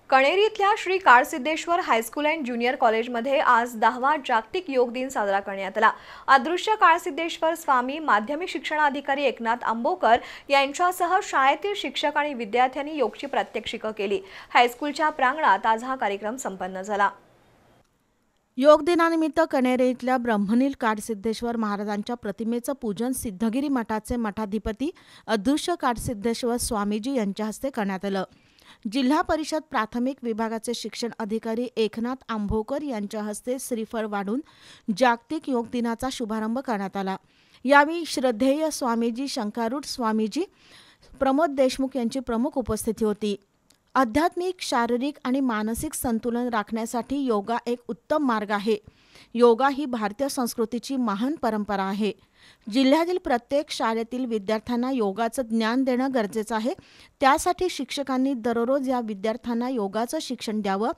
कणेरी इथल्या Shri काळसिद्धेश्वर high school and junior कॉलेजमध्ये आज 10वा जागतिक योग दिन साजरा करण्यात आला। अदृश्य काळसिद्धेश्वर स्वामी माध्यमिक शिक्षणाधिकारी एकनाथ आंबोकर यांच्यासह शाळेतील शिक्षक आणि विद्यार्थ्यांनी योगची प्रात्यक्षिकं केली। हायस्कूलच्या प्रांगणात आज हा कार्यक्रम संपन्न झाला। योग दिनानिमित्त कणेरी इथल्या ब्रह्मनील काळसिद्धेश्वर महाराजांच्या प्रतिमेचं पूजन सिद्धगिरी मठाचे मठाधिपती अदृश्य काळसिद्धेश्वर स्वामीजी यांच्या हस्ते करण्यात आलं। जिल्हा परिषद प्राथमिक विभागाचे शिक्षण अधिकारी एकनाथ आंबोकर यांच्या हस्ते श्रीफळ वाढून जागतिक योग दिनाचा शुभारंभ करण्यात आला। यावेळी श्रद्धेय स्वामीजी शंकारूढ स्वामीजी प्रमोद देशमुख यांची प्रमुख उपस्थिती होती। आध्यात्मिक, शारीरिक आणि मानसिक संतुलन राखण्यासाठी योगा एक उत्तम मार्ग आहे। योगा ही भारतीय संस्कृतीची महान परंपरा आहे। जिल्ह्यातील प्रत्येक शाळेतील विद्यार्थ्यांना योगाचं ज्ञान देणं गरजेचं आहे। त्यासाठी शिक्षकांनी दररोज या विद्यार्थ्यांना योगाचं शिक्षण द्यावं,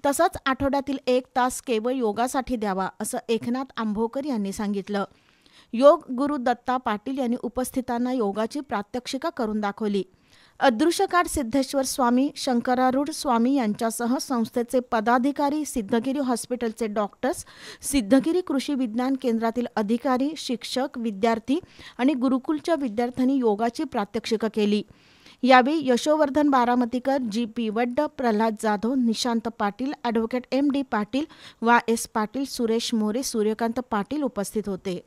तसंच आठवड्यातील 1 तास केवळ योगासाठी द्यावा, असं एकनाथ आंबोकर यांनी सांगितलं। योग गुरु दत्ता पाटील यांनी उपस्थितांना योगाची प्रात्यक्षिका करून दाखवली। अदृश्य काळसिद्धेश्वर स्वामी शंकरारूढ स्वामी यांच्यासह संस्थेचे पदाधिकारी, सिद्धगिरी हॉस्पिटलचे डॉक्टर्स, सिद्धगिरी कृषी विज्ञान केंद्रातील अधिकारी, शिक्षक, विद्यार्थी आणि गुरुकुलच्या विद्यार्थ्यांनी योगाची प्रात्यक्षिका केली। यावेळी Yashovardhan Baramatikar, G P. Vadd, Pralhad Jadhav, Nishant Patil, advocate M.D. Patil, Y.S. Patil, Suresh More, Suryakant Patil उपस्थित होते।